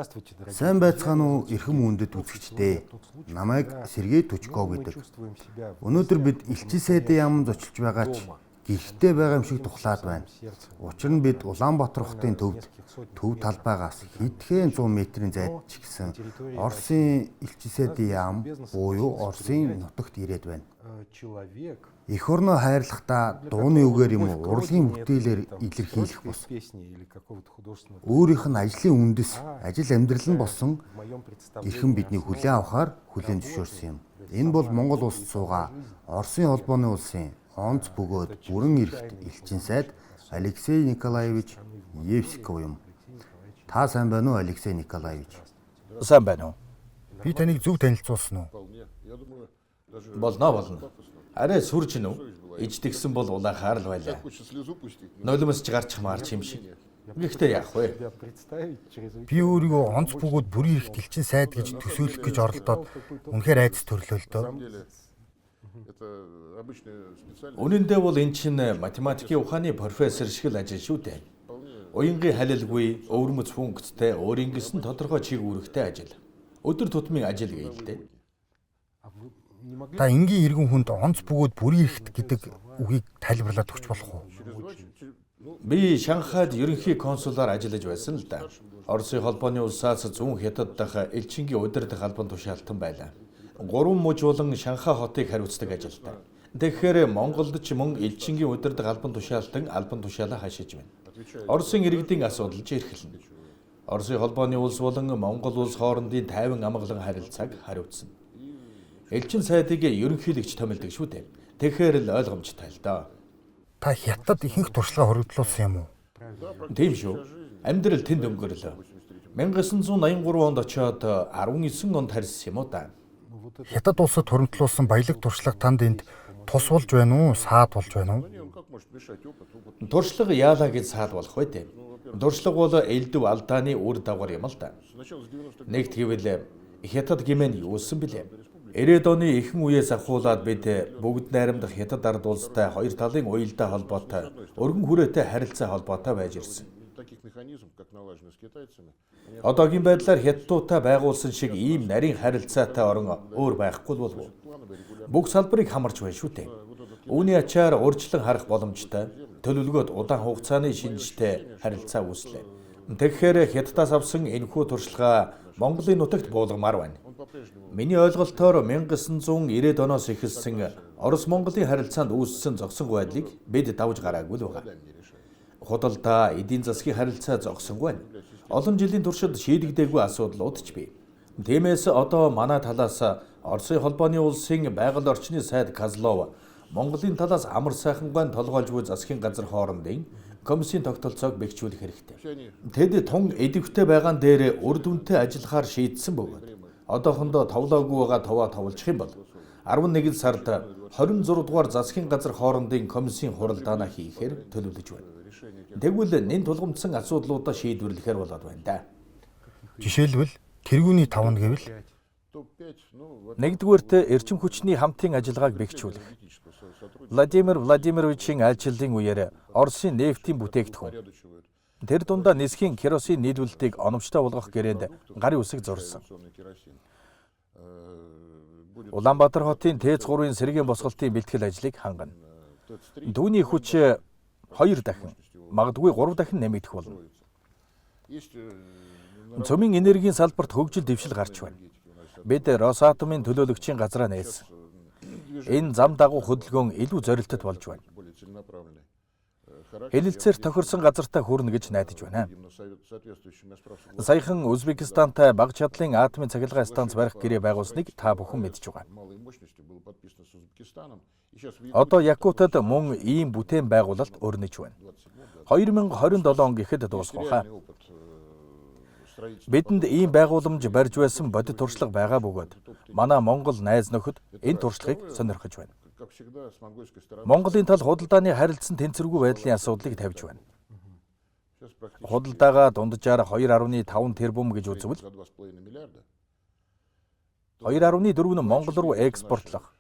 Сайн байцгаана уу эрхэм хүндэт үзэгчдээ. Намайг Сергей Тучков гэдэг. Өнөөдөр бид Элчин сайдын яамд очилж байгаа ч гэрхтээ байгаа юм шиг тухлаад байна. Учир нь бид Улаанбаатар хотын төв талбайгаас хэдхэн 100 метрийн зайд ч гэсэн Оросын Элчин сайдын яам буюу Оросын нутагт ирээд байна. Эх орноо хайрлахдаа дууны үгээр юм уу урлагийн бүтээлээр илэрхийлэх бус. Өөрийнх нь ажлын үндэс, ажил амьдрал нь болсон эрхэм бидний хүлээн авахаар хүлээн зөвшөөрсөн юм. Энэ бол Монгол улсад суугаа Оросын холбооны улсын онц бөгөөд бүрэн эрхт элчин сайд Алексей Николаевич Евсиков юм. Та сайн байна уу Алексей Николаевич? Сайн байна уу? Би таныг зөв танилцуулсан уу? Болно. Арай сүрж гинөө. Иждэгсэн бол улаахаар л байлаа. Нулимс ч гарч марч юм шиг. Гэхдээ яах вэ? Би өөрийгөө онц бөгөөд бүрийн эрхт элчин сайд гэж төсөөлөх гэж оролдоод үнэхээр айдас төрлөө л дөө. Үнэндээ бол эн чинь математикийн ухааны профессор шиг л ажил шүү дээ. Уянгийн халилгүй, өвөрмөц функцтэй, өөрийн гэсэн тодорхой чиг үүрэгтэй ажил. Өдөр тутмын ажил гэлтэй. Та энгийн иргэн хүнд онц бөгөөд бүрийн эрхт гэдэг үгийг тайлбарлаад өгч болох уу? Би Шанхайд ерөнхий консулаар ажиллаж байсан л да. Оросын холбооны улсаас зүүн хятад дахь элчингийн удирдах албан тушаалтан байлаа. 3 муж болон Шанхай хотыг хариуцдаг ажилтай. Тэгэхээр Монголд ч мөн элчингийн удирдах албан тушаалтан албан тушаалаа хашиж байна. Оросын иргэдийн асуудал ч эрхэлнэ. Оросын холбооны улс болон Монгол улс хоорондын тайван амгалан харилцааг хариуцна. Элчин сайдыг ерөнхийлөгч томилдог шүү дээ. Тэгэхээр л ойлгомжтой л доо. Та хятад ихэнх туршлага хоригдлуулсан юм уу? Тийм шүү. Амьдрал тэнд өнгөрлөө. 1983 онд очоод 19 онд харьсан юм уу да. Хятад улсад хуримтлуулсан баялаг туршлага танд энд тус болж байна уу? Саад болж байна уу? Туршлага яалаа гэж саад болох вэ дээ. Туршлага бол элдв алдааны үр дагавар юм л да. Нэгт гэвэл хятад гимэн юусан бilé. 90-ад оны ихэнх үеэс ахуулаад бид бүгд найрамдах хятад ард улстай хоёр талын уялдаа холбоотой, өргөн хүрээтэй харилцаа холбоотой байж ирсэн. Одоогийн байдлаар хятадтай байгуулсан шиг ийм нарийн харилцаатай орон өөр байхгүй болов уу? Бүх салбарыг хамарч байна шүү дээ. Үүний ачаар урьдчилан харах боломжтой, төлөвлөгөөд удаан хугацааны шинжтэй харилцаа үүслээ. Тэгэхээр хятадаас авсан энэхүү туршлага Монголын нутагт буулгамаар байна. Миний ойлголтоор 1990-ад оноос эхэлсэн Орос-Монголын харилцаанд үүссэн зогсонгүй байдлыг бид давж гараагүй л байгаа. Худалдаа, эдийн засгийн харилцаа зогсонгүй байна. Олон жилийн туршид шийдэгдээгүй асуудлууд ч бий. Тиймээс одоо манай талаас Оросын холбооны улсын байгаль орчны сайд Козлов Монголын талаас амар сайхангүй толгойлж буй засгийн газар хоорондын комиссийн тогтолцоог бэхжүүлэх хэрэгтэй. Тэд тун идэвхтэй байгаа дээр үр дүнтэй ажиллахаар шийдсэн бөгөөд одоохондоо товлоогүй байгаа товоо товлчих юм бол 11 сард 26 дугаар засгийн газар хоорондын комиссийн хуралдаанаа хийхээр төлөвлөж байна. Тэгвэл нэн тулгымдсан асуудлуудаа шийдвэрлэхээр болоод байна да. Жишээлбэл тэргүүний 5 гэвэл нэгдүгээрт эрчим хүчний хамтын ажиллагааг бэхжүүлэх. Владимир Владимировичийн айлчлалын үеэр Оросын нефтийн бүтээгдэхүүн. Тэр дундаа нисхийн керосин нийлүүлэлтийг оновчтой болгох гэрээнд гарын үсэг зурсан. Улаанбаатар хотын ТЭЦ-3-ын сэргээн босголтын бэлтгэл ажлыг хангана. Түүний хүч 2 дахин, магадгүй 3 дахин нэмэгдэх болно. Цөмийн энергийн салбарт хөгжил дэвшил гарч байна. Бид Росатомын төлөөлөгчийн газраа нээсэн. Энэ зам дагуу хөдөлгөөн илүү зорилттой болж байна. Хэлэлцээр тохирсон газартаа хүрнэ гэж найдаж байна. Саяхан Узбекистантай бага чадлын атомын цахилгаан станц барих гэрээ байгуулсныг та бүхэн мэдж байгаа. Одоо Якутад мөн ийм бүтээн байгуулалт өрнөж байна. 2027 он гэхэд дуусгах. Бидэнд ийм байгууламж барьж байсан бодит туршлага байгаа бөгөөд манай Монгол найз нөхөд энэ туршлагыг сонирхож байна. Монголын тал худалдааны харилцан тэнцвэргүй байдлын асуудлыг тавьж байна. Худалдаагаа дунджаар 2.5 тэрбум гэж үзвэл 2.4 нь Монгол руу экспортлох.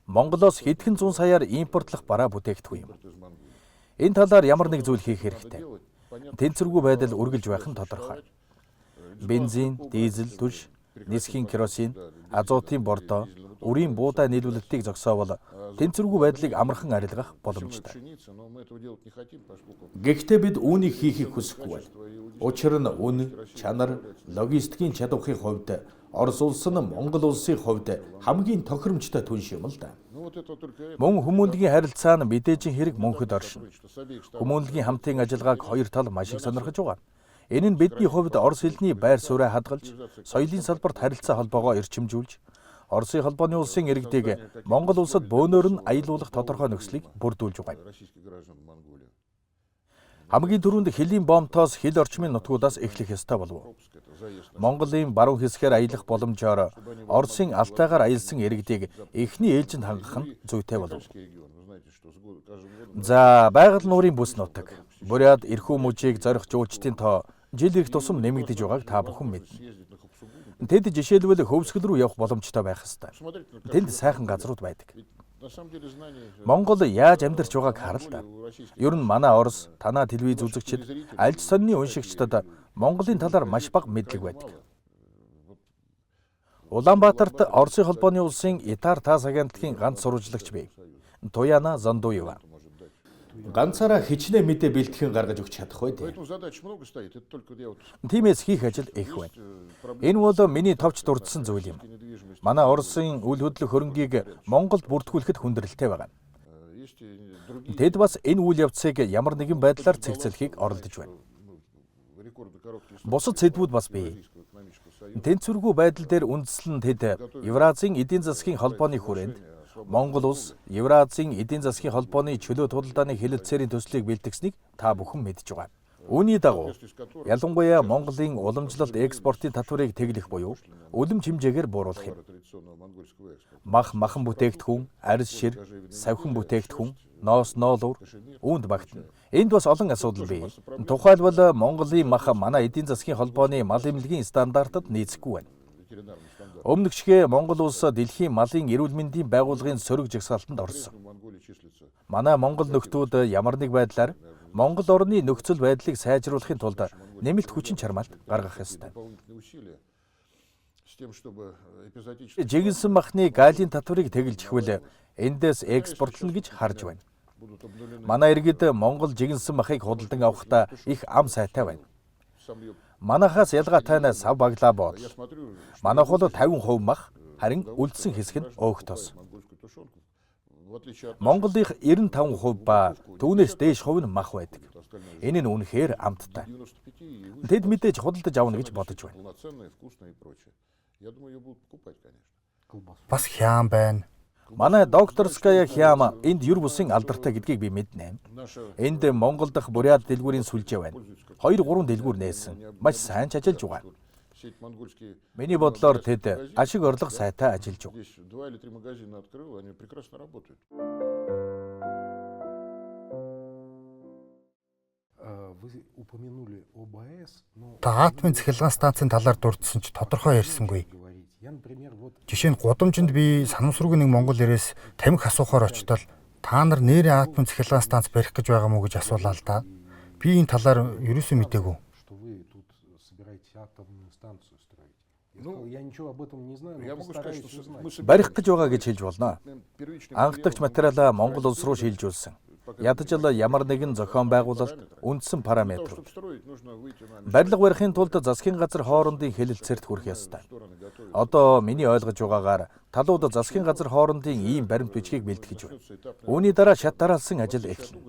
Монголоос хэдхэн зуун саяар импортлох бараа бүтээгдэхүүн юм. Энэ талаар ямар нэг зүйл хийх хэрэгтэй. тэнцвэргүй байдал үргэлж байх нь тодорхой. Бензин, дизель, түлш, нисхийн керосин, азотын бордоо, үрийн буудаа нийлүүлэлтийг зогсоовол тэнцвэргүй байдлыг амархан арилгах боломжтой. Гэхдээ бид үүнийг хийхийг хүсэхгүй байна. Учир нь үн, чанар, логистикийн чадвархын хувьд Орос улс нь Монгол улсын хувьд хамгийн тохиромжтой түнш юм л да. Мөн хүмүүнлэгийн харилцаа нь мэдээж хэрэг мөнхөд оршино. Хүмүүнлэгийн хамтын ажиллагааг хоёр тал маш их сонирхож байгаа. Энэ нь бидний хувьд Орос хэлний байр сууриа хадгалж, соёлын салбарт харилцаа холбоогоо эрчимжүүлж, Оросын холбооны улсын иргэдийг Монгол улсад бөөнөр нь аялуулах тодорхой нөхцөлийг бүрдүүлж байгаа. Хамгийн түрүүнд хэлийн бомтоос хил орчмын нутгуудаас эхлэх ёстой болов. Монголын баруун хэсгээр аялах боломжоор Оросын алтайгаар аялсан иргэдийг эхний ээлжинд хангах нь зүйтэй болов. За, байгаль нуурын бүс нутаг. Буряд эрхүү мужийг зорих жуулчдын тоо жил ирэх тусам нэмэгдэж байгааг та бүхэн мэднэ. Тэд жишээлбэл хөвсгөл рүү явах боломжтой байх ёстой. Тэнд сайхан газрууд байдаг. Монгол яаж амьдарч байгааг хар л да. Ер нь манай Орос, танаа телевиз үзэгчид, аль ч сонины уншигчдад Монголын талаар маш бага мэдлэг байдаг. Улаанбаатарт Оросын холбооны улсын Итар тас агентлагийн ганц сурвалжлагч бий. Туяна Зондуева. Ганцаараа хичнээн мэдээ бэлтгэн гаргаж өгч чадахгүй дээ. Тиймээс хийх ажил их байна. Энэ бол миний товч дурдсан зүйл юм. Манай Оросын үйл хөдлөх хөрөнгийг Монголд бүртгүүлэхэд хүндрэлтэй байгаа. Тэд бас энэ үйл явцыг ямар нэгэн байдлаар цэгцлэхийг оролдож байна. Бусад сэдвүүд бас бий. Тэнцвэргүй байдал дээр үндэслэн тэд Евразийн эдийн засгийн холбооны хүрээнд Монгол улс Евразийн эдийн засгийн холбооны чөлөө тудалдааны хэлэлцээрийн төслийг бэлтгэснийг та бүхэн мэдж байгаа. Үүний дагуу ялангуяа Монголын уламжлалт экспортын татварыг тэглэх буюу үлэмж хэмжээгээр бууруулах юм. Махан бүтээгдэхүүн, арьс шир, савхин бүтээгдэхүүн, ноос ноолуур, үүнд багтана. Энд бас олон асуудал бий. Тухайлбал Монголын мах манай эдийн засгийн холбооны мал эмнэлгийн стандартад нийцэхгүй байна. Өмнөгчгөө Монгол улс дэлхийн малын эрүүл мэндийн байгууллагын сөрөг жагсаалтанд орсон. Манай Монгол нөхдүүд ямар нэг байдлаар Монгол орны нөхцөл байдлыг сайжруулахын тулд нэмэлт хүчин чармаалт гаргах ёстой. Жигэнсэн махны галийн татварыг тэглэж ихвэл эндээс экспортлно гэж харж байна. Манай иргэд Монгол жигэнсэн махыг худалдан авахдаа их ам сайтай байна. Манайхаас ялгаатай нь сав баглаа бодол. Манайх бол 50% мах, харин үлдсэн хэсэг нь өөхтос. Монголын 95% ба түүнээс дээш хувь нь мах байдаг. Энэ нь үнэхээр амттай. Тэд мэдээж худалдаж авна гэж бодож байна. Бас хяам байна. Манай докторская хяам энд юр бусын алдартай гэдгийг би мэднэ. Энд Монгол дахь буряд дэлгүүрийн сүлжээ байна. 2-3 дэлгүүр нээсэн. Маш сайн ч ажиллаж байгаа. Миний бодлоор тэд ашиг орлого сайтай ажиллаж байна. Та атомын цахилгаан станцын талаар дурдсан ч тодорхой ярьсангүй. Жишээ нь гудамжинд би санамсруугийн нэг монгол ирээс тамхи асуухаар очтол та нар нэрээ атомын цахилгаан станц барих гэж байгаа мó гэж асуулаа л да. Би энэ талаар ерөөсөө мэдээгүй. Барих гэж байгаа гэж хэлж болно. Анхдагч материалаа Монгол улс руу шилжүүлсэн. Ядаж л ямар нэгэн зохион байгуулалт үндсэн параметрууд. Барилга барихын тулд засгийн газар хоорондын хэлэлцээрт хүрэх ёстой. Одоо миний ойлгож байгаагаар талууд засгийн газар хоорондын ийм баримт бичгийг бэлтгэж байна. Үүний дараа шат дараалсан ажил эхэлнэ.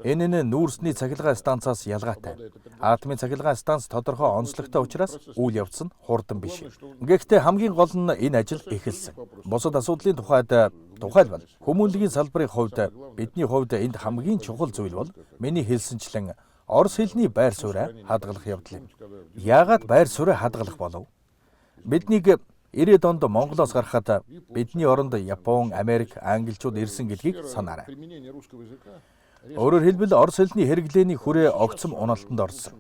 Энэ нь нүүрсний цахилгаан станцаас ялгаатай. Атомын цахилгаан станц тодорхой онцлогтой учраас үйл явц нь хурдан биш. Гэхдээ хамгийн гол нь энэ ажил эхэлсэн. Бусад асуудлын тухайлбал хүмүүнлэгийн салбарын хувьд бидний хувьд энд хамгийн чухал зүйл бол миний хэлсэнчлэн Орос хэлний байр сууриа хадгалах явдал юм. Яагаад байр сууриа хадгалах болов? Биднийг 90-ад онд Монголоос гарахад бидний оронд Япон, Америк, англичууд ирсэн гэдгийг санаарай. Өөрөөр хэлбэл Орос хэлний хэрэглээний хүрээ огцом уналтанд орсон.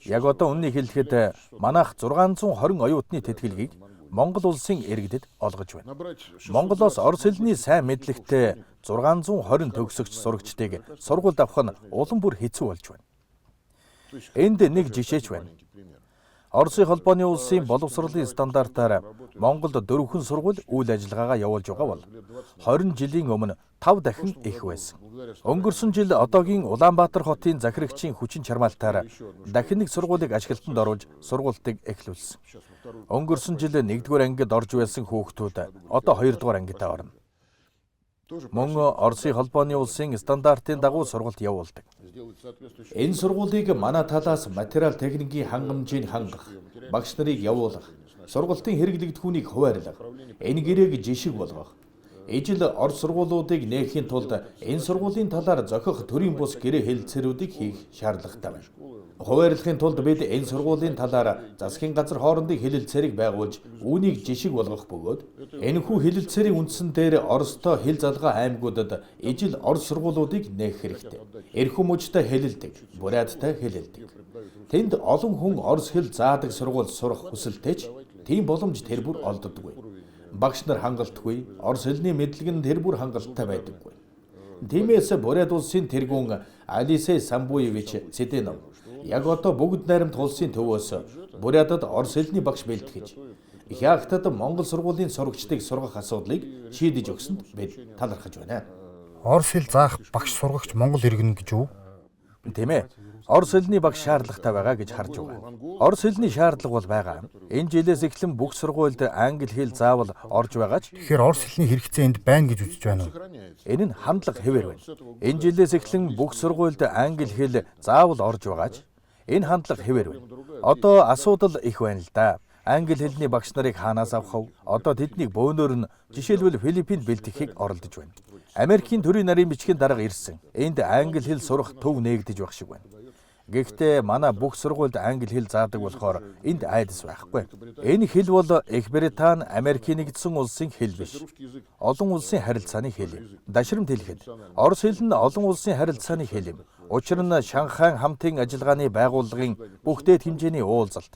Яг одоо үннийг хэлэхэд манайх 620 оюутны тэтгэлгийг Монгол улсын иргэдэд олгож байна. Монголоос Орос хэлний сайн мэдлэгтэй 620 төгсөгч сурагчдыг сургуульд авах нь улам бүр хэцүү болж байна. Энд нэг жишээч байна. Оросын холбооны улсын боловсролын стандартаар Монголд 4 сургууль үйл ажиллагаагаа явуулж байгаа бол 20 жилийн өмнө 5 дахин их байсан. Өнгөрсөн жил одоогийн Улаанбаатар хотын захирагчийн хүчин чармаалтаар дахин нэг сургуулийг ашиглалтанд оруулж сургуультыг эхлүүлсэн. Өнгөрсөн жил 1-р ангид орж байсан хүүхдүүд одоо 2-р ангидаа орно. Мөн Оросын холбооны улсын стандартын дагуу сургалт явуулдаг. Энэ сургуулийг манай талаас материал техникийн хангамжийг хангах, багш нарыг явуулах, сургалтын хэрэглэгдэхүүнийг хуваарлах, энэ гэрээг жишг болгох. Ижил Орос сургуулиудыг нээхийн тулд энэ сургуулийн талаар зохих төрийн бус гэрээ хэлэлцээрүүдийг хийх шаардлагатай байна. Хуваарлахын тулд бид энэ сургуулийн талаар засгийн газар хоорондын хэлэлцээрийг байгуулж, үүнийг жишг болгох бөгөөд энэхүү хэлэлцээрийн үндсэн дээр Оростой хэл залгаа аймагуудад ижил Орос сургуулиудыг нээх хэрэгтэй. Эрх хүмүүжтэй хэлэлдэг, буряттай хэлэлдэг. Тэнд олон хүн Орос хэл заадаг сургууль сурах хүсэлтэй ч тийм боломж тэр бүр олддоггүй. Багш нар хангалтгүй, Орос хэлний мэдлэг нь тэр бүр хангалттай байдаггүй. Тиймээс Бурят улсын тэргүүн Алисей Самбуевич Цэдэнов яг одоо бүгд найрамд улсын төвөөс Бурятад Орос хэлний багш бэлтгэж, Хяхтад Монгол сургуулийн сурагчдыг сургах асуудлыг шийдэж өгсөнд бид талархаж байна. Орос хэл заах багш сургагч Монгол иргэн гэж үү? Тийм ээ. Орос хэлний багш шаардлагатай байгаа гэж харж байгаа. Орос хэлний шаардлага бол байгаа. Энэ жилээс эхлэн бүх сургуульд англи хэл заавал орж байгаа ч Тэгэхээр Орос хэлний хэрэгцээ энд байна гэж үзэж байна уу? энэ нь хандлага хэвээр байна. Энэ жилээс эхлэн бүх сургуульд англи хэл заавал орж байгаа ч энэ хандлага хэвээр байна. Одоо асуудал их байна л да. Англи хэлний багш нарыг хаанаас авах вэ? Одоо тэднийг бөөнөр нь жишээлбэл Филиппинд бэлтгэхийг оролдож байна. Америкийн төрийн нарийн бичгийн дарга ирсэн. Энд англи хэл сурах төв нээгдэж байх шиг байна. Гэхдээ манай бүх сургуульд англи хэл заадаг болохоор энд айдас байхгүй. Энэ хэл бол Их Британи, Америкийн нэгдсэн улсын хэл биш. Олон улсын харилцааны хэл юм. Дашрамт хэлэхэд Орос хэл нь олон улсын харилцааны хэл юм. Учир нь Шанхай хамтын ажиллагааны байгууллагын бүх дэд хэмжээний уулзалт.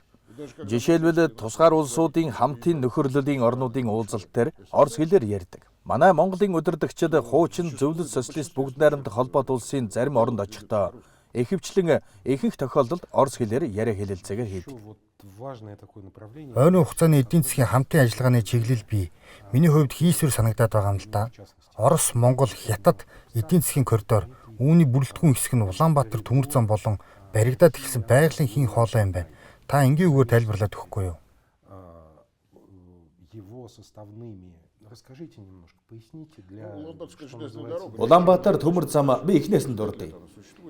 Жишээлбэл тусгаар улсуудын хамтын нөхөрлөлийн орнуудын уулзалт дээр Орос хэлээр ярьдаг. Манай Монголын удирдагчид хуучин зөвлөлт социалист бүгд найрамдах холбоот улсын зарим оронд очихдоо ихэвчлэн ихэнх тохиолдолд Орос хэлээр яриа хэлэлцээгээр хийдэг. Ойрын хугацааны эдийн засгийн хамтын ажиллагааны чиглэл бий. Миний хувьд хийсвэр санагдаад байгаа юм л да. Орос, Монгол, Хятад эдийн засгийн коридор, үүний бүрэлдэхүүн хэсэг нь Улаанбаатар төмөр зам болон баригдаад ирсэн байгалийн хийн хоолой юм байна. Та энгийн үгээр тайлбарлаад өгөхгүй юу? Улаанбаатар төмөр зам би эхнээс нь дурдъя.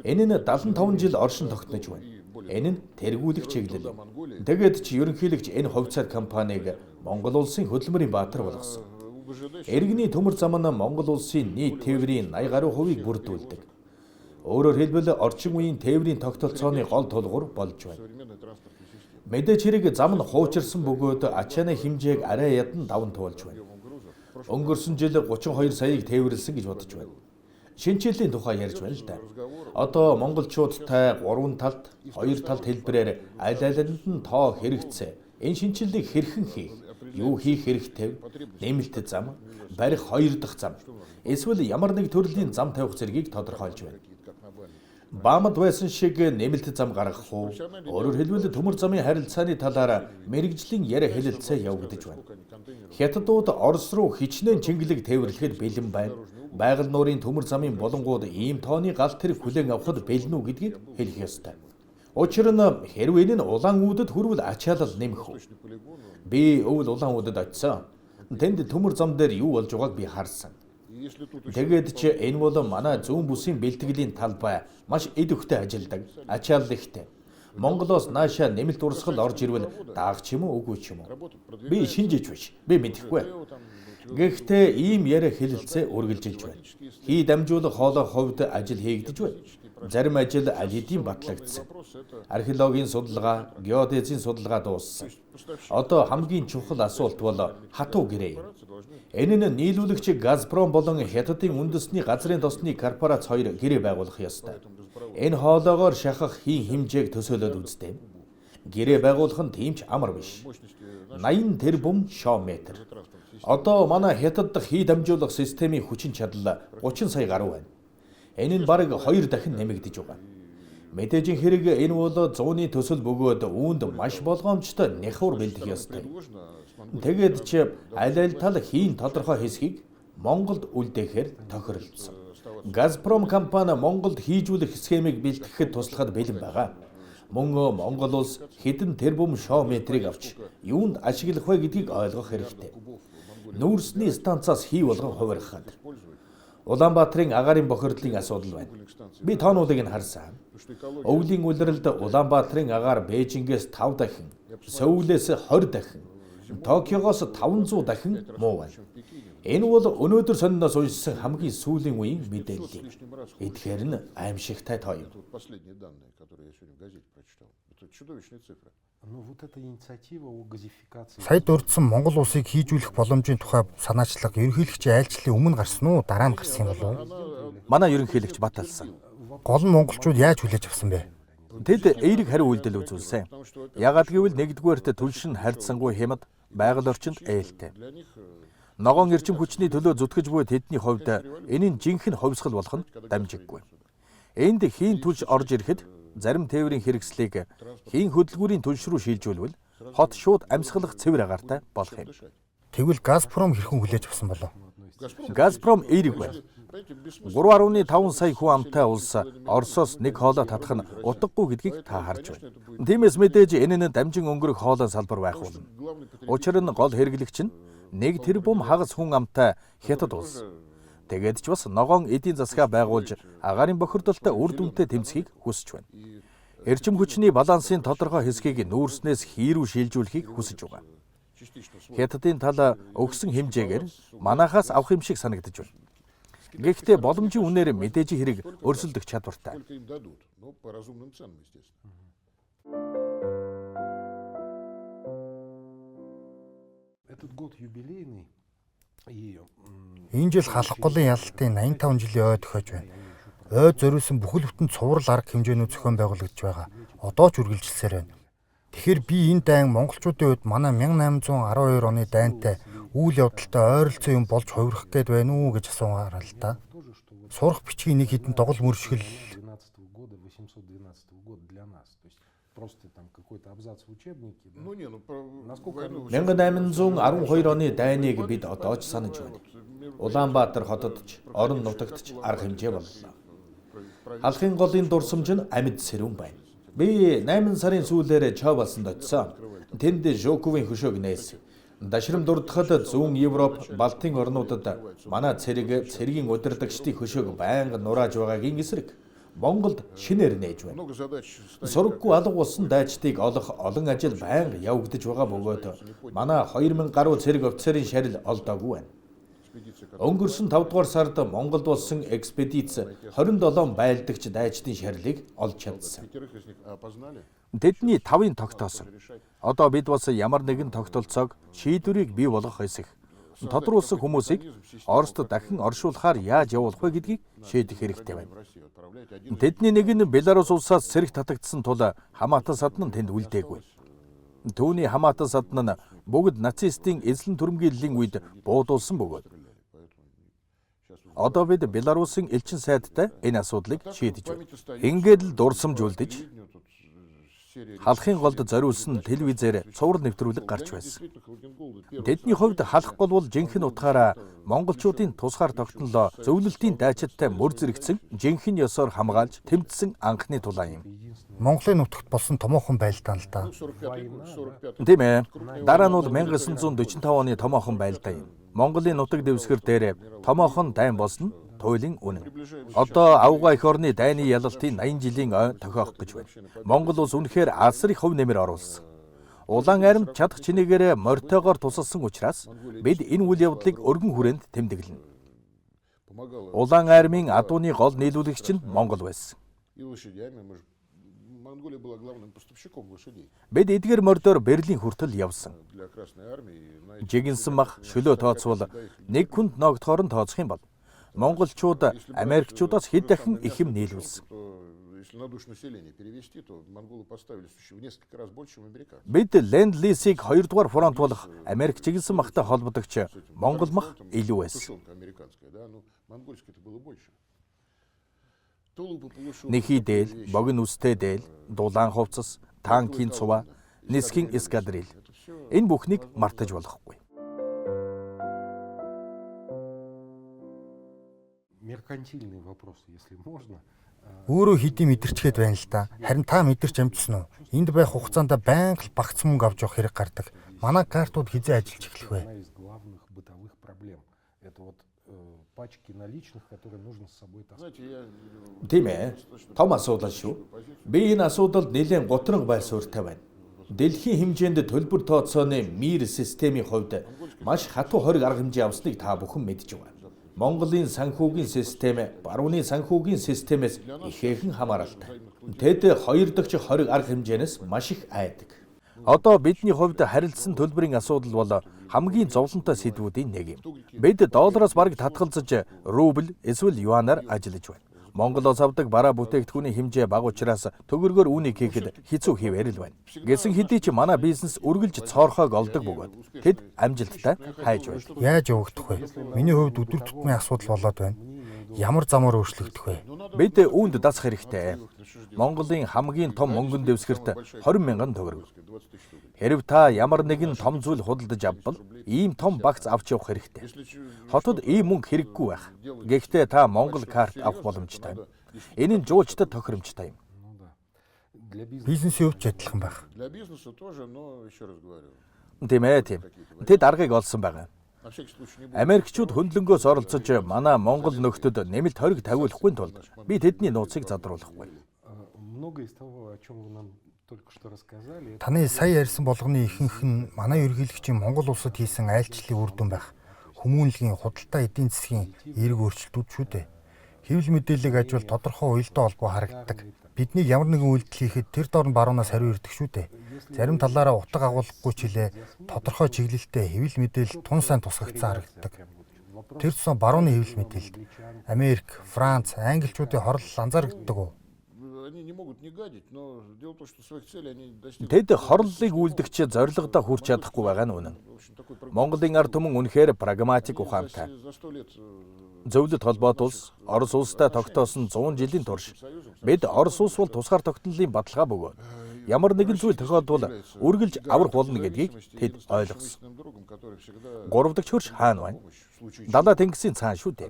Энэ нь 75 жил оршин тогтнож байна. Энэ нь тэргүүлэх чиглэл юм. Тэгээд ч ерөнхийлөгч энэ хувьцаат компанийг Монгол улсын хөдөлмөрийн баатар болгосон. Иргэний төмөр зам нь Монгол улсын нийт тээврийн 80 гаруй хувийг бүрдүүлдэг. Өөрөөр хэлбэл орчин үеийн тээврийн тогтолцооны гол тулгуур болж байна. Мэдээж хэрэг зам нь хуучирсан бөгөөд ачааны хэмжээг арай ядан даван туулж байна. Өнгөрсөн жил 32 саяыг тээвэрлсэн гэж бодож байна. Шинжлэлийн тухай ярьж байна л да. Одоо монголчуудтай 3 талд, 2 талд хэлбэрээр аль алинд нь тоо хэрэгцээ. Энэ шинжлэлийг хэрхэн хийх, юу хийх хэрэгтэй, нэмэлт зам, барих 2 дахь зам, эсвэл ямар нэг төрлийн зам тавих зэргийг тодорхойлж байна. Баамд байсан шиг нэмэлт зам гаргах уу? Өөрөөр хэлбэл төмөр замын харилцааны талаар мэрэгжлийн яриа хэлэлцээ явагдаж байна. Хятадууд Орос руу хичнээн чингэлэг тээвэрлэхэд бэлэн байна. Байгаль нуурын төмөр замын булангууд ийм тооны галт тэрэг хүлээн авахд бэлэн үү гэдгийг хэлэх ёстой. Учир нь хэрвээ энэ улаан үүдэд хүрвэл ачаалал нэмэх үү? Би өвөл улаан үүдэд очисон. Тэнд төмөр зам дээр юу болж байгааг би харсан. Тэгээд ч энэ бол манай зүүн бүсийн бэлтгэлийн талбай маш идэвхтэй ажилдаг, ачаалал ихтэй. Монголоос нааша нэмэлт урсгал орж ирвэл даах ч юм уу үгүй ч юм уу. Би шинжиж биш, би мэдэхгүй. Гэхдээ ийм яриа хэлэлцээ үргэлжилж байна. Хий дамжуулах хоолой хувьд ажил хийгдэж байна. Зарим ажил аль хэдийн батлагдсан. Археологийн судалгаа, геодезийн судалгаа дууссан. Одоо хамгийн чухал асуулт бол хатуу гэрээ юм. Энэ нь нийлүүлэгч Газпром болон Хятадын үндэсний газрын тосны корпорац хоёр гэрээ байгуулах ёстой. Энэ хоолойгоор шахах хийн хэмжээг төсөөлөд үздэг. Гэрээ байгуулах нь тийм ч амар биш. 80 тэрбум шометр. Одоо манай Хятад дахь хий дамжуулах системийн хүчин чадал 30 сая гаруй байна. Энэ нь бараг 2 дахин нэмэгдэж байгаа. Мэдээж хэрэг энэ бол зууны төсөл бөгөөд үүнд маш болгоомжтой нэхвар бэлдэх ёстой. Тэгээд ч аль аль тал хийн тодорхой хэсгийг Монголд үлдээхээр тохиролцсон. Газпром компани Монголд хийжүүлэх схемийг бэлтгэхэд туслахад бэлэн байгаа. Мөн Монгол улс хэдэн тэрбум шоо метрийг авч юунд ашиглах вэ гэдгийг ойлгох хэрэгтэй. Нүүрсний станцаас хий болгон хувирахад Улаанбаатарын агаарын бохирдлын асуудал байна. Би тоонуудыг нь харсан. Өвлийн улиралд Улаанбаатарын агаар Бээжингээс 5 дахин, Сөүлээс 20 дахин, Токиогоос 500 дахин муу байна. Энэ бол өнөөдөр сониноос уншсан хамгийн сүүлийн үеийн мэдээлэл. Эдгээр нь аимшигтай тоо юм. Сая дурдсан Монгол улсыг хийжүүлэх боломжийн тухай санаачлага ерөнхийлөгчийн айлчлалын өмнө гарсан уу, дараа нь гарсан юм болов уу? Манай ерөнхийлөгч Баталсан. Гол нь монголчууд яаж хүлээж авсан бэ? Тэд эерэг хариу үйлдэл үзүүлсэн. Ягаад гэвэл нэгдүгээрт түлшин харьцангуй хямд, байгаль орчинд ээлтэй. Ногоон эрчим хүчний төлөө зүтгэж буй тэдний хувьд энэ нь жинхэнэ хувьсгал болох нь дамжиггүй. Энд хийн түлш орж ирэхэд зарим тээврийн хэрэгслийг хийн хөдөлгүүрийн түлш рүү шилжүүлвэл хот шууд амьсгалах цэвэр агаартай болох юм. Тэгвэл Газпром хэрхэн хүлээж авсан болов? Газпром эерэг байна. 3.5 сая хүн амтай улс Оросоос нэг хоолой татах нь утгагүй гэдгийг та харж байна. Тиймээс мэдээж энэ нь дамжин өнгөрөх хоолой салбар байх болно. Учир нь гол хэрэглэгч нь нэг тэрбум хагас хүн амтай Хятад улс. Тэгээд ч бас ногоон эдийн засгаа байгуулж агаарын бохирдолтой үр дүнтэй тэмцэхийг хүсэж байна. Эрчим хүчний балансын тодорхой хэсгийг нүүрснээс хийрүү шилжүүлэхийг хүсэж байгаа. Хятадын тал өгсөн хэмжээгээр манайхаас авах юм шиг санагдаж байна. Гэхдээ боломжийн үнээр мэдээж хэрэг өрсөлдөх чадвартай. Энэ жил халах голын ялалтын 85 жилийн ой тохиож байна. Ойд зориулсан бүхэл бүтэн цуврал арга хэмжээнүүд зохион байгуулагдж байгаа. Одоо ч үргэлжилсээр байна. Тэгэхээр би энэ дайн монголчуудын үед манай 1812 оны дайнтай үйл явдалтай ойролцоо юм болж хувирах гээд байна уу гэж асуумаар л да. Сурах бичгийн нэг хэдэн догол мөршгөл 1812 оны дайныг бид одоо ч санаж байна. Улаанбаатар хотод ч, орон нутагт ч арга хэмжээ боллоо. Халахын голын дурсамж нь амьд сэрүүн байна. Би 8 сарын сүүлээр Чавалсанд очсон. Тэнд Жуковын хөшөөг нээсэн. Дашрам дурдхад зүүн Европ, Балтийн орнуудад манай цэргийн удирдагчдын хөшөөг байнга нурааж байгаагийн эсрэг Монголд шинээр нээж байна. Сураггүй алга болсон дайчдыг олох олон ажил байнга явагдаж байгаа бөгөөд манай 2000 гаруй цэрэг офицерын шарил олдоогүй байна. Өнгөрсөн 5 дугаар сард Монголд болсон экспедиц 27 байлдагч дайчдын шарилыг олж чадсан. Тэдний 5-ын тогтоосон. Одоо бид бас ямар нэгэн тогтолцоог шийдвэрийг бий болгох хэсэг тодруулсан хүмүүсийг Оросд дахин оршуулахаар яаж явуулах вэ гэдгийг шийдэх хэрэгтэй байна. Тэдний нэг нь Беларусь улсаас цэрэг татагдсан тул хамаатан садан нь тэнд үлдээгүй. Түүний хамаатан садан нь бүгд нацистийн эзлэн түрэмгийллийн үед буудуулсан бөгөөд. Одоо бид Беларусын элчин сайдтай энэ асуудлыг шийдэж байна. Ингээд л дурсамж үлдэж халахын голд зориулсан телевизээр цуврал нэвтрүүлэг гарч байсан. Тэдний хувьд халах гол бол жинхэнэ утгаараа монголчуудын тусгаар тогтнолоо зөвлөлтийн дайчидтай мөр зэрэгцэн жинхэнэ ёсоор хамгаалж тэмцсэн анхны тулаан юм. Монголын нутагт болсон томоохон байлдаа л да. Тийм ээ. Дараа нь бол 1945 оны томоохон байлдаа юм. Монголын нутаг дэвсгэр дээр томоохон дайн болсон туйлын үнэн. Одоо Авга эх орны дайны ялалтын 80 жилийн ой тохиох гэж байна. Монгол улс үнэхээр алсрын хөв нэмэр оруулсан. Улаан аримд чадах чинээгээр морьтойгоор тусалсан учраас бид энэ үйл явдлыг өргөн хүрээнд тэмдэглэнэ. Улаан аримын адууны гол нийлүүлэгч нь Монгол байсан. Бид эдгээр морьдоор Берлин хүртэл явсан. Жигэнсэн мах шөлөө тооцвол нэг хүнд ногдохоор нь тооцох юм бол монголчууд Америкчуудаас хэд дахин их юм нийлүүлсэн. Бид Ленд-лизийг 2 дугаар фронт болох Америк жигэнсэн махтай холбогдогч Монгол мах илүү байсан. Нэхий дээл, богино үстэй дээл, дулаан хувцас, танкийн цуваа, нисхийн эскадрил. Энэ бүхнийг мартаж болохгүй. Меркантильный вопрос, если можно. Өөрөө хэдий мэдэрчгээд байна л да. Харин та мэдэрч амжсан уу? Энд байх хугацаанд байнга л багц мөнгө авч явах хэрэг гардаг. Манай картууд хизээ ажиллаж эхлэх вэ? Одна из главных бытовых проблем. Это вот пачки наличных, которые нужно с собой таскать. Тийм ээ. Том асуудал шүү. Би энэ асуудалд нэлээд готрог байр суурьтай байна. Дэлхийн хэмжээнд төлбөр тооцооны МИР системийн хувьд маш хатуу хориг арга хэмжээ авсныг та бүхэн мэдж байна. Монголын санхүүгийн систем, барууны санхүүгийн системээс ихээхэн хамааралтай. Тэд хоёр дахь хориг арга хэмжээнээс маш их айдаг. Одоо бидний хувьд харилцсан төлбөрийн асуудал бол хамгийн зовлонтой сэдвүүдийн нэг юм. Бид доллароос бараг татгалзаж рубль эсвэл юанаар ажиллаж байна. Монголоос авдаг бараа бүтээгдэхүүний хэмжээ бага учраас төгөргөөр үүнийг хийхэд хэцүү хэвээр л байна. Гэсэн хэдий ч манай бизнес үргэлж цоорхойг олдог бөгөөд тэд амжилттай хайж байна. Яаж явагдах вэ? Миний хувьд өдөр тутмын асуудал болоод байна. Ямар замаар өөрчлөгдөх вэ? Бид үүнд дасах хэрэгтэй. Монголын хамгийн том мөнгөн дэвсгэрт 20,000 төгрөг. Хэрв та ямар нэгэн том зүйл худалдаж авбал ийм том багц авч явах хэрэгтэй. Хотод ийм мөнгө хэрэггүй байх. Гэхдээ та Монгол карт авах боломжтой. Энэ нь жуулчдад тохиромжтой юм. Бизнесийн хувьд ч адилхан байх. Тийм ээ, тийм. Тэд аргыг олсон байгаа. Америкчууд хөндлөнгөөс оролцож манай Монгол нөхдөд нэмэлт хориг тавиулахгүй тулд би тэдний нууцыг задруулахгүй. Много из того, о чем вы нам только что рассказали. Таны сая ярьсан болгоны ихэнх нь манай ерөнхийлөгчийн Монгол улсад хийсэн айлчлалын үр дүн байх. Хүмүүнлэгийн худалдаа эдийн засгийн эерэг өөрчлөлтүүд шүү дээ. Хэвлэл мэдээллийг ажвал тодорхой уялдаа холбоо харагддаг. Биднийг ямар нэгэн үйлдэл хийхэд тэр дор нь баруунаас хариу ирдэг шүү дээ. Зарим талаараа утга агуулгагүй ч хэлээ тодорхой чиглэлтэй хэвлэл мэдээлэл тун сайн тусгагдсан харагддаг. Тэр тусам барууны хэвлэл мэдээлэлд Америк, Франц, англичуудын хорлол анзаарэгддэг үү? Тэд хорлолыг үлдэгч зорилгодоо хүрч чадахгүй байгаа нь үнэн. Монголын ард түмэн үнэхээр прагматик ухаантай. Зөвлөлт холбоот улс Орос улстай тогтоосон 100 жилийн турш бид Орос улс бол тусгаар тогтнолын баталгаа бөгөөд ямар нэгэн зүйл тохиолдвол үргэлж аврах болно гэдгийг тэд ойлгосон. Гурав дахь хөрш хаана байна? Далаа тэнгисийн цаана шүү дээ.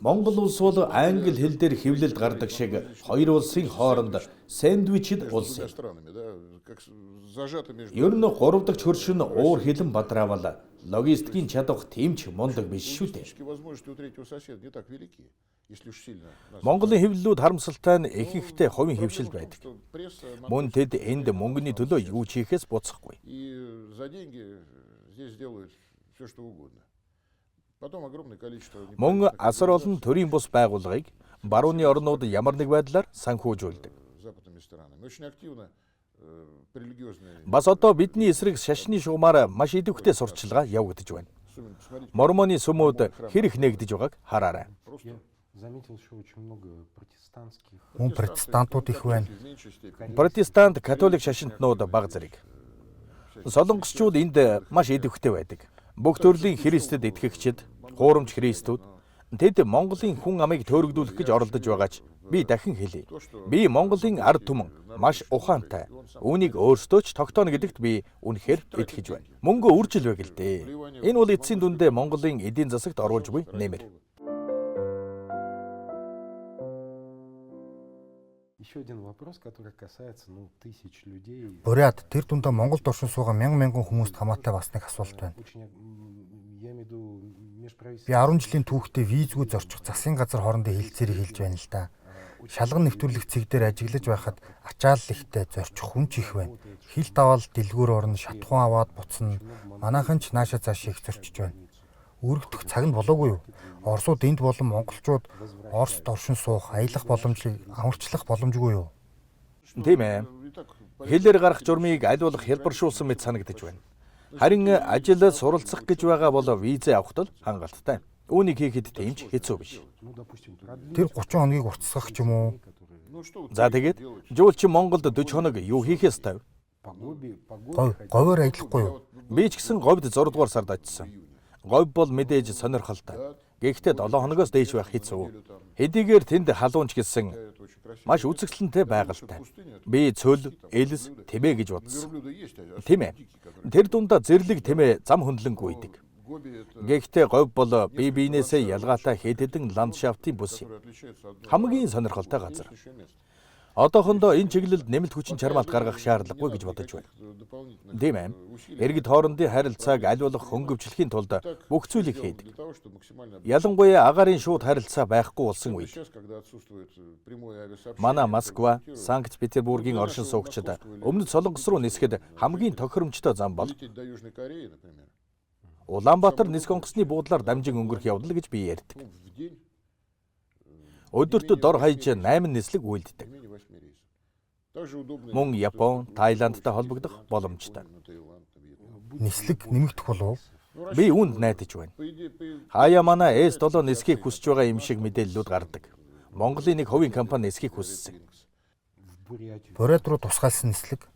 Монгол улс бол англи хэл дээр хэвлэлд гардаг шиг хоёр улсын хооронд сэндвичд улс юм. Ер нь гурав дахь хөрш нь уур хилэн бадраавал логистикийн чадвар тийм ч мундаг биш шүү дээ. Монголын хэвлэлүүд харамсалтай нь ихэнхдээ хувийн хэвшил байдаг. Мөн тэд энд мөнгөний төлөө юу ч хийхээс буцахгүй. Мөн асар олон төрийн бус байгууллагыг барууны орнууд ямар нэг байдлаар санхүүжүүлдэг. Бас одоо бидний эсрэг шашны шугамаар маш идэвхтэй сурталчилгаа явагдаж байна. Мормоны сүмүүд хэрэг нэгдэж байгааг хараарай. Мөн протестантууд их байна. Протестант католик шашинтнууд бага зэрэг. Солонгосчууд энд маш идэвхтэй байдаг. Бүх төрлийн Христэд итгэгчид, хуурамч христүүд тэд Монголын хүн амыг төөрөгдүүлэх гэж оролдож байгаа ч би дахин хэлье. Би Монголын ард түмэн маш ухаантай. Үүнийг өөрсдөө ч тогтооно гэдэгт би үнэхээр итгэж байна. Мөнгө үржилвэ гэлдээ. Энэ бол эцсийн дүндээ Монголын эдийн засагт оруулж буй нэмэр. Буряд тэр дундаа Монголд оршин суугаа мянган хүмүүст хамаатай бас нэг асуулт байна. Би 10 жилийн түүхтээ визгүй зорчих засгийн газар хоорондын хилцээрийг хэлж байна л да. Шалган нэвтрүүлэх цэг дээр ажиглаж байхад ачаал ихтэй зорчих хүн ч их байна. Хил даваал дэлгүүр орно, шатхуун аваад буцна. Манайхан ч нааша цааш их зорчиж байна. Өргөдөх цаг нь болоогүй юу? Оросууд энд болон монголчууд Оросд оршин суух, аялах боломжийг амарчлах боломжгүй юу? Тийм ээ. Хэлээр гарах журмыг аль болох хялбаршуулсан мэт санагдаж байна. Харин ажил суралцах гэж байгаа бол визээ авахд л хангалттай. Үүнийг хийхэд тийм ч хэцүү биш. Тэр 30 хоногийг уртасгах ч юм уу? За тэгээд жуулчин Монголд 40 хоног юу хийхээс тав? Говьор ажиллахгүй юу? Би ч гэсэн говьд 6 дугаар сард очсон. Говь бол мэдээж сонирхолтой. Гэхдээ 7 хоногоос дээш байх хэцүү. Хэдийгээр тэнд халуунч гэсэн маш үзэсгэлэнтэй байгальтай. Би цөл, элс, тэмээ гэж бодсон. Тийм ээ. Тэр дундаа зэрлэг тэмээ зам хөндлөнгөө үйдэг. Гэхдээ говь бол бие биенээсээ ялгаатай хэд хэдэн ландшафтын бүс юм. Хамгийн сонирхолтой газар. Одоохондоо энэ чиглэлд нэмэлт хүчин чармаалт гаргах шаардлагагүй гэж бодож байна. Тийм ээ. Иргэд хоорондын харилцааг аль болох хөнгөвчлөхийн тулд бүх зүйлийг хийдэг. Ялангуяа агаарын шууд харилцаа байхгүй болсон үед. Манай Москва, Санкт-Петербургийн оршин суугчид өмнөд Солонгос руу нисэхэд хамгийн тохиромжтой зам бол Улаанбаатар нисэх онгоцны буудлаар дамжин өнгөрөх явдал гэж би ярьдаг. Өдөрт дор хаяж 8 нислэг үйлддэг. Мөн Япон, Таиландтай холбогдох боломжтой. Нислэг нэмэгдэх болов? Би үүнд найдаж байна. Хаяа манай S7 нисхийг хүсэж байгаа юм шиг мэдээллүүд гардаг. Монголын нэг хувийн компани нисхийг хүссэн. Бурайд руу тусгаалсан нислэг.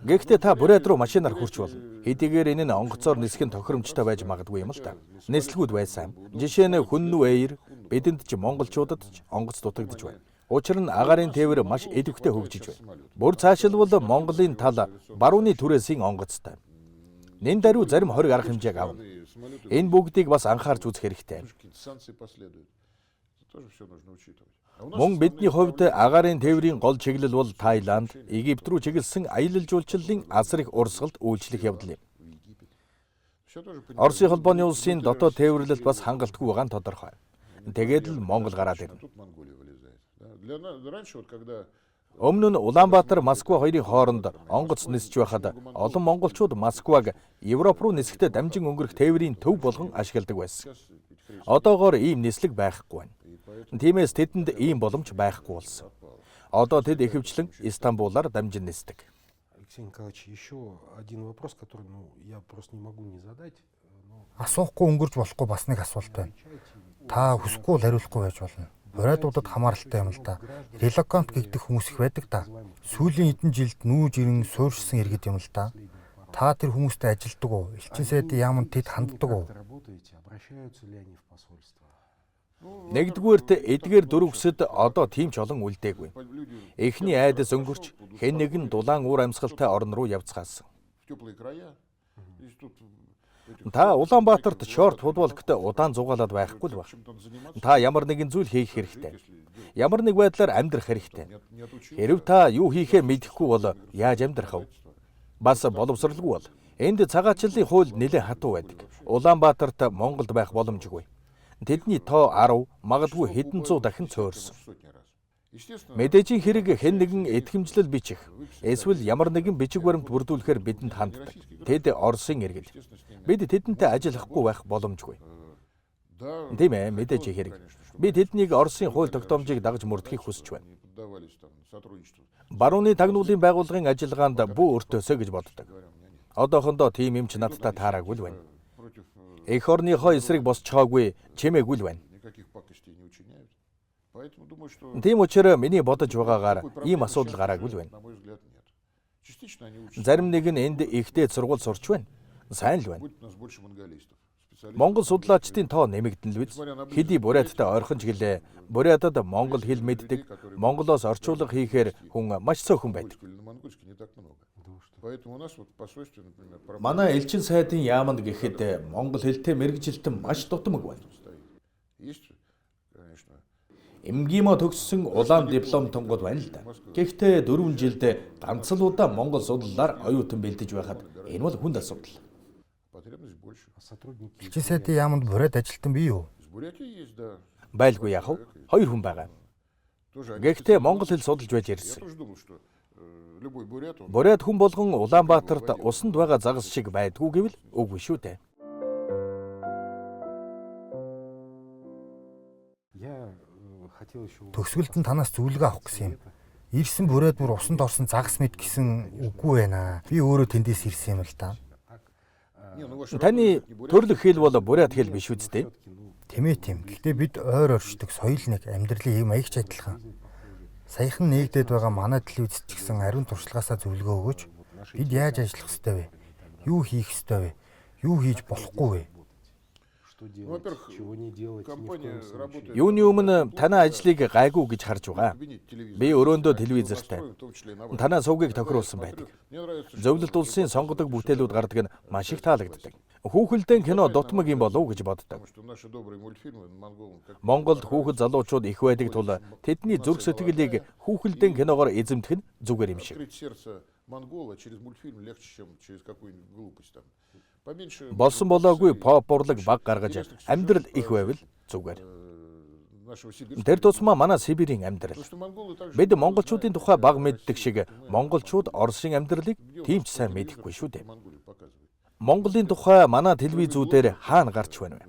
Гэхдээ та Бурайд руу машинаар хурч болно. Хэдийгээр энэ нь онгоцоор нисэх нь тохиромжтой байж магадгүй юм л та. Нислэгүүд байсан. Жишээ нь Хүннү Эйр бидэнд ч монголчуудад ч онгоц дутагдж байна. Учир нь агаарын тээвэр маш идэвхтэй хөгжиж байна. Бүр цаашилбал Монголын тал барууны түрээсийн онгоцтой. Нэн даруй зарим хориг арга хэмжээг авна. Энэ бүгдийг бас анхаарч үзэх хэрэгтэй. Мөн бидний хувьд агаарын тээврийн гол чиглэл бол Таиланд, Египт рүү чиглэсэн аялал жуулчлалын асар их урсгалд үйлчлэх явдал юм. Оросын холбооны улсын дотоод тээвэрлэлд бас хангалтгүй байгаа нь тодорхой. Тэгээд л Монгол гараад ирнэ. Өмнө нь Улаанбаатар, Москва хоёрын хооронд онгоц нисэж байхад олон монголчууд Москваг Европ руу нисэхдээ дамжин өнгөрөх тээврийн төв болгон ашигладаг байсан. Одоогоор ийм нислэг байхгүй байна. Тиймээс тэдэнд ийм боломж байхгүй болсон. Одоо тэд ихэвчлэн Истанбулаар дамжин нисдэг. Алексей Николаевич, еще один вопрос, который я просто не могу не задать. Асуухгүй өнгөрж болохгүй бас нэг асуулт байна. Та хүсэхгүй л хариулахгүй байж болно. Бурайдуудад хамааралтай юм л да. Релокант гэгдэх хүмүүс их байдаг да. Сүүлийн хэдэн жилд нүүж ирэн суурьшсан иргэд юм л да. Та тэр хүмүүстэй ажилддаг уу? Элчин сайдын яамд тэд ханддаг уу? Нэгдүгээрт эдгээр дөрвөсөд одоо тийм ч олон үлдээгүй. Эхний айдас өнгөрч хэн нэгэн дулаан уур амьсгалтай орн руу явцгаасан. Та Улаанбаатарт шорт футболкт удаан зугаалаад байхгүй л баг. Та ямар нэгэн зүйл хийх хэрэгтэй. Ямар нэг байдлаар амьдрах хэрэгтэй. Хэрв та юу хийхээ мэдэхгүй бол яаж амьдрах вэ? Бас боловсралгүй бол. Энд цагаачлалын хууль нэлээд хатуу байдаг. Улаанбаатарт Монголд байх боломжгүй. Тэдний тоо 10, магадгүй хэдэн зуун дахин цөөрсөн. Мэдээжийн хэрэг хэн нэгэн этгэмжлэл бичих, эсвэл ямар нэгэн бичиг баримт бүрдүүлэхээр бидэнд ханддаг. Тэд Оросын иргэд. Бид тэдэнтэй ажиллахгүй байх боломжгүй. Тийм ээ, мэдээж хэрэг. Би тэднийг Оросын хууль тогтоомжийг дагаж мөрдөхийг хүсэж байна. Барууны тагнуулын байгууллагын ажиллагаанд бүү өртөөсөө гэж боддог. Одоохондоо тийм юм ч надтай таараагүй л байна. Эх орныхоо эсрэг босчоогүй, чимээгүй л байна. Тийм учраас миний бодож байгаагаар ийм асуудал гараагүй л байна. Зарим нэг нь энд ихтэй сургууль сурч байна. Сайн л байна. Монгол судлаачдын тоо нэмэгдэн л биз. Хэдий Бурайдтай ойрхон ч гэлээ. Бурайдад монгол хэл мэддэг, монголоос орчуулга хийхээр хүн маш цөөхөн байдаг. Манай элчин сайдын яамд гэхэд монгол хэлтэй мэргэжилтэн маш дутмаг байна. Эмгиймо төгссөн улаан диплом тунгууд байна л да. Гэхдээ 4 жилд ганцлуудаа монгол судлалаар оюутан бэлдэж байхад энэ бол хүнд асуудал. Элчин сайдын яамд Бурайд ажилтан бий юу? Байлгүй яах вэ? 2 хүн байгаа. Гэхдээ монгол хэл судалж байж ирсэн. Бурайд хүн болгон Улаанбаатарт усанд байгаа загас шиг байдгүй гэвэл үгүй шүү дээ. Төгсгөлд нь танаас зөвлөгөө авах гэсэн юм. Ирсэн Бурайд бүр усанд орсон загас мэд гэсэн үгүй байна. Би өөрөө тэндээс ирсэн юм л да. Таны төрлөх хэл бол Бурайд хэл биш үстэй. Тэмээ тийм. Гэхдээ бид ойр оршдог соёл нэг амьдралын хэм маягч адилхан. Саяхан нэгдээд байгаа манай телевизч гэсэн ариун туршлагаасаа зөвлөгөө өгөөч. Бид яаж ажиллах ёстой вэ? Юу хийх ёстой вэ? Юу хийж болохгүй вэ? что делать, чего не делать, ни в коем случае. Юуны өмнө танаа ажлыг гайгүй гэж харж байгаа. Би өрөөндөө телевизэртэй. Танаа сувгийг тохируулсан байдаг. Зөвлөлт улсын сонгодог бүтээлүүд гардаг нь маш их таалагддаг. Хүүхэлдэйн кино дутмаг юм болов уу гэж боддог. Монголд хүүхэд залуучууд их байдаг тул тэдний зүрх сэтгэлийг хүүхэлдэйн киногоор эзэмдэх нь зүгээр юм шиг. Болсон болоогүй pop урлаг баг гаргаж амьдрал их байвал зүгээр. Тэр тусмаа манай Сибирийн амьдрал. Бид монголчуудын тухай баг мэддэг шиг монголчууд Оросын амьдралыг тийм ч сайн мэдэхгүй шүү дээ. Монголын тухай манай телевизүүдээр хаана гарч байна вэ?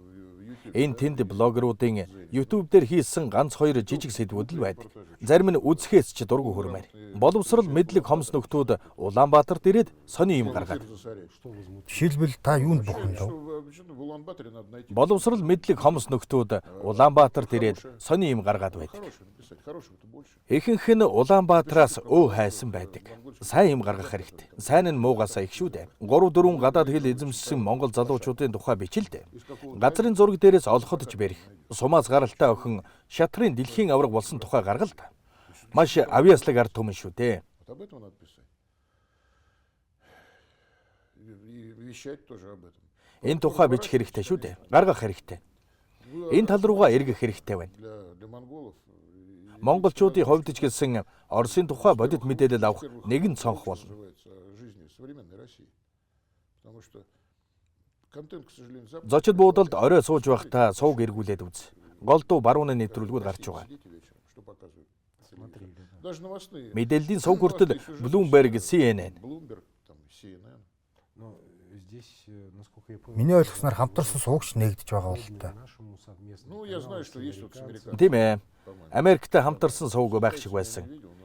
Энэ тэнд блогеруудын YouTube дээр хийсэн ганц хоёр жижиг сэдвүүд л байдаг. Зарим нь үзэхээс ч дургүй хөрмээр. Боловсрал мэдлэг хомс нөхдүүд Улаанбаатарт ирээд сони юм гаргаад. Жишээлбэл та юунд бухимдав? Боловсрал мэдлэг хомс нөхдүүд Улаанбаатарт ирээд сони юм гаргаад байдаг. Ихэнх нь Улаанбаатараас өө хайсан байдаг. Сайн юм гаргах хэрэгтэй. Сайн нь муугасаа их шүү дээ. 3-4 гадаад хэл эзэмшсэн монгол залуучуудын тухай бичилдэ. Газрын зураг дээрээс олоход ч бэрх. Сумаас гаралтай охин шатрын дэлхийн авраг болсон тухай гаргалт. Маш авьяаслаг ард түмэн шүү дээ. Энэ тухай бичих хэрэгтэй шүү дээ. Гаргах хэрэгтэй. Энэ тал руугаа эргэх хэрэгтэй байна. Монголчуудын хувьд ч гэсэн Оросын тухай бодит мэдээлэл авах нэгэн цонх болно. Зочид буудалд орой сууж байхдаа сууг эргүүлээд үз. Голдуу барууны нэвтрүүлгүүд гарч байгаа. Мэдээллийн сувг хүртэл Bloomberg, CNN. Миний ойлгосноор хамтарсан суугч нэгдэж байгаа бол та. Тийм ээ. Америктэй хамтарсан сувг байх шиг байсан.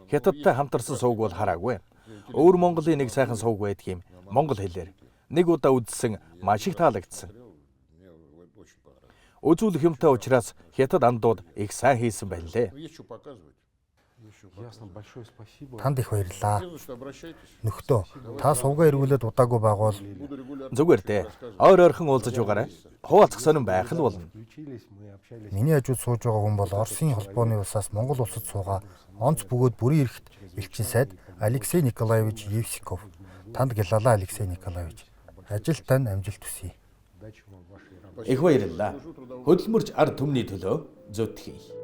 Хятадтай хамтарсан сувг бол хараагүй. Өөр Монголын нэг сайхан сувг байдгийн монгол хэлээр. Нэг удаа үзсэн маш их таалагдсан. Үзүүлэх юмтай учраас хятад андууд их сайн хийсэн байна лээ. Танд их баярлалаа. Нөхдөө, та сувгаа эргүүлээд удаагүй байгуул. Зүгээр дээ. Ойр ойрхон уулзаж байгаарай. Хуваалцах сонирн байх л болно. Миний хажууд сууж байгаа хүн бол Оросын холбооны улсаас Монгол улсад суугаа онц бөгөөд бүрийн эрэхт элчин сайд Алексей Николаевич Евсиков. Танд гялалаа Алексей Николаевич. Ажил тань амжилт хүсье. Их баярлалаа. Хөдөлмөрч ард түмний төлөө зөтгий.